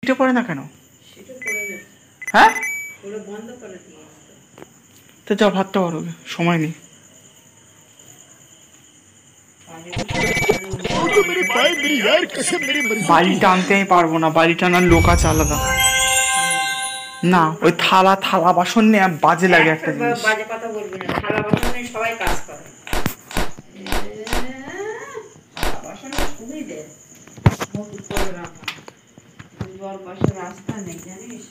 এটা পড়ে না কেন? হ্যাঁ তো যাও ভাতটা করো, সময় নেই। বাড়ি টানতে আমি পারবো না, বাড়ি টানার লোক আছে আলাদা। না ওই থালা থালা বাসন নিয়ে বাজে লাগে একটা জিনিস। বাজে কথা বলবি না, থালা বাসন নিয়ে সবাই কাজ করে। বাসন খুবই দে জল পাশের রাস্তা নেই জানিস,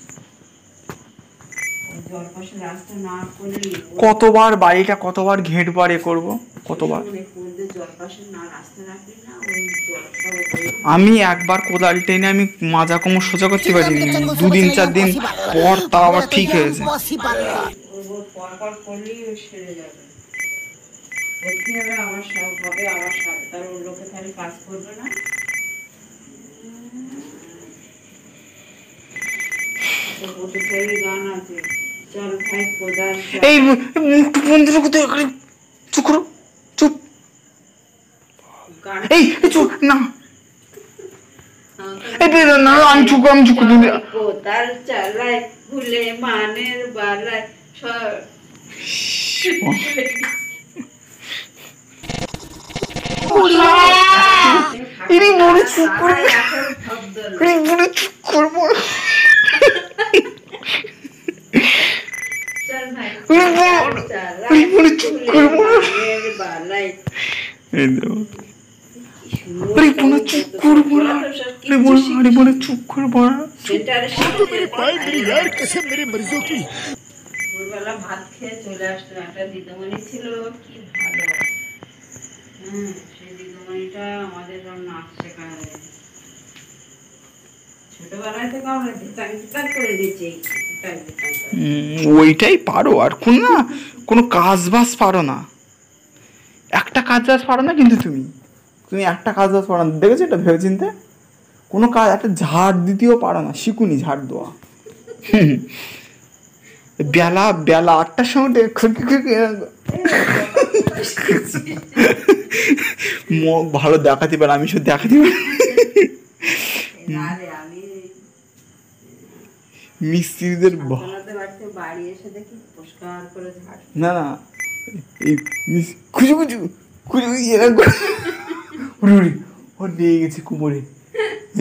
জল পাশের রাস্তা না করলে কতবার বাড়িটা কতবার ঘেঁটবার এ করবো, কতবার। জল পাশের না রাস্তা রাখবি না, আমি একবার কোদাল টেনে আমি মাজা কোমর সোজা করতে পারিনি, 2 দিন 4 দিন পর তাও আবার ঠিক হয়েছে। পর করলেই সেরে যাবে, ভর্তি হবে আমার সব হবে, আমার সব তার ওর লোকে তাহলে কাজ করবে না। গান আছে, চল ভাই কোদাল। এই মুখটা বন্ধ রাখো তো, চুপ করো, চুপ। এই চুপ না, আমি চুপ, আমি চুপ করি। কোদাল চালায় ভুলে মানের বালায় চুপ করবো। চুপ করবো না, ভোরবেলা ভাত খেয়ে চলে আসতো, একটা দিদিমণি ছিল, কি ভালো। সেই দিদিমণিটা আমাদের নাচ শেখায়, ছোটবেলায় থেকে আমরা দিতাম করে দিচ্ছি। ওইটাই পারো, আর কোন না কোনো কাজ বাজ পারো না, একটা কাজ বাজ পারো না। কিন্তু তুমি একটা কাজ বাজ পারো না, দেখেছো এটা ভেবে চিনতে? কোনো কাজ একটা ঝাড় দিতেও পারো না, শিখুনি ঝাড় দেওয়া। বেলা 8টার সময় ভালো দেখাতে পারে, আমি শুধু দেখাতে পারি। মিস্ত্রিদের বাড়ি এসে দেখি পরিষ্কার করে না না এই খুঁজু খুঁজু খুঁজু ওর নিয়ে গেছে কুমোরে।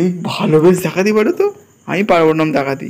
এই ভালো বেশ দেখাতে পারো তো, আমি পারবো না দেখাতে।